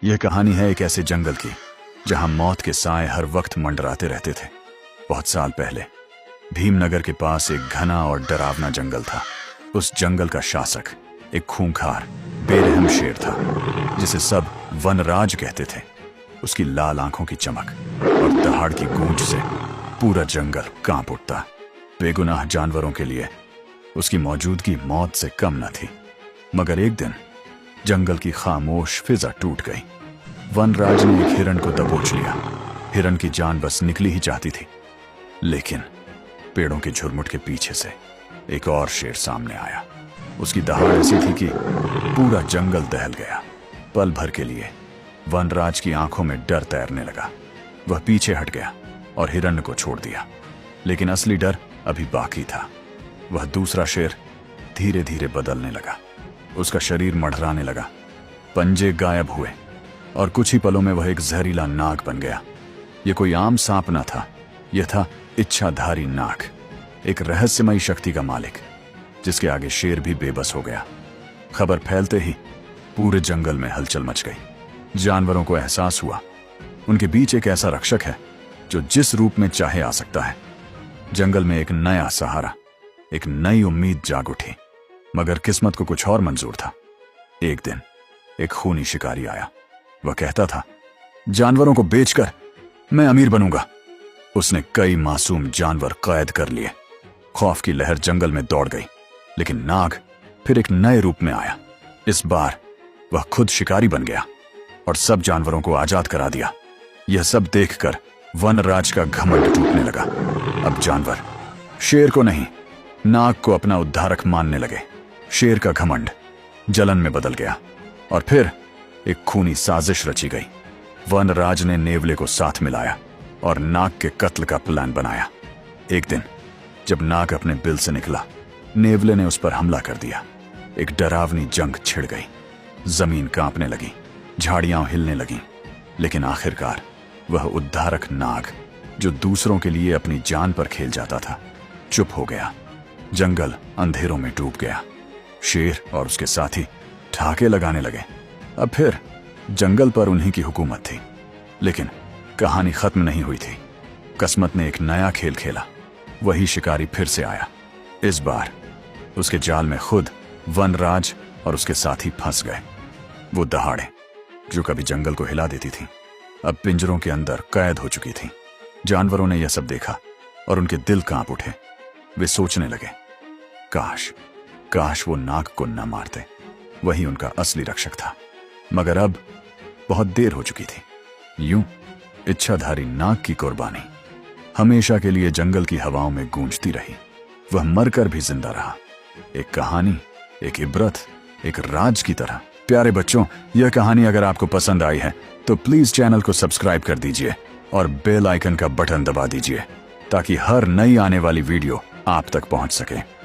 यह कहानी है एक ऐसे जंगल की जहां मौत के साए हर वक्त मंडराते रहते थे। बहुत साल पहले भीमनगर के पास एक घना और डरावना जंगल था। उस जंगल का शासक एक खूंखार बेरहम शेर था जिसे सब वनराज कहते थे। उसकी लाल आंखों की चमक और दहाड़ की गूंज से पूरा जंगल कांप उठता। बेगुनाह जानवरों के लिए उसकी मौजूदगी मौत से कम न थी। मगर एक दिन जंगल की खामोश फिजा टूट गई। वनराज ने एक हिरण को दबोच लिया। हिरण की जान बस निकली ही चाहती थी, लेकिन पेड़ों के झुरमुट के पीछे से एक और शेर सामने आया। उसकी दहाड़ ऐसी थी कि पूरा जंगल दहल गया। पल भर के लिए वनराज की आंखों में डर तैरने लगा। वह पीछे हट गया और हिरण को छोड़ दिया, लेकिन असली डर अभी बाकी था। वह दूसरा शेर धीरे धीरे बदलने लगा। उसका शरीर मढ़राने लगा, पंजे गायब हुए और कुछ ही पलों में वह एक जहरीला नाग बन गया। यह कोई आम सांप न था, यह था इच्छाधारी नाग, एक रहस्यमयी शक्ति का मालिक जिसके आगे शेर भी बेबस हो गया। खबर फैलते ही पूरे जंगल में हलचल मच गई। जानवरों को एहसास हुआ उनके बीच एक ऐसा रक्षक है जो जिस रूप में चाहे आ सकता है। जंगल में एक नया सहारा, एक नई उम्मीद जाग उठी। मगर किस्मत को कुछ और मंजूर था। एक दिन एक खूनी शिकारी आया। वह कहता था, जानवरों को बेचकर मैं अमीर बनूंगा। उसने कई मासूम जानवर कैद कर लिए। खौफ की लहर जंगल में दौड़ गई, लेकिन नाग फिर एक नए रूप में आया। इस बार वह खुद शिकारी बन गया और सब जानवरों को आजाद करा दिया। यह सब देखकर वनराज का घमंड टूटने लगा। अब जानवर शेर को नहीं, नाग को अपना उद्धारक मानने लगे। शेर का घमंड जलन में बदल गया और फिर एक खूनी साजिश रची गई। वनराज ने नेवले को साथ मिलाया और नाग के कत्ल का प्लान बनाया। एक दिन जब नाग अपने बिल से निकला, नेवले ने उस पर हमला कर दिया। एक डरावनी जंग छिड़ गई। जमीन कांपने लगी, झाड़ियां हिलने लगीं, लेकिन आखिरकार वह उद्धारक नाग जो दूसरों के लिए अपनी जान पर खेल जाता था, चुप हो गया। जंगल अंधेरों में डूब गया। शेर और उसके साथी ठाके लगाने लगे। अब फिर जंगल पर उन्हीं की हुकूमत थी। लेकिन कहानी खत्म नहीं हुई थी। किस्मत ने एक नया खेल खेला। वही शिकारी फिर से आया। इस बार उसके जाल में खुद वनराज और उसके साथी फंस गए। वो दहाड़े जो कभी जंगल को हिला देती थी, अब पिंजरों के अंदर कैद हो चुकी थी। जानवरों ने यह सब देखा और उनके दिल कांप उठे। वे सोचने लगे, काश वो नाग को न मारते। वही उनका असली रक्षक था। मगर अब बहुत देर हो चुकी थी। यूं इच्छाधारी नाग की कुर्बानी हमेशा के लिए जंगल की हवाओं में गूंजती रही। वह मरकर भी जिंदा रहा, एक कहानी, एक इबरत, एक राज की तरह। प्यारे बच्चों, यह कहानी अगर आपको पसंद आई है तो प्लीज चैनल को सब्सक्राइब कर दीजिए और बेल आइकन का बटन दबा दीजिए ताकि हर नई आने वाली वीडियो आप तक पहुंच सके।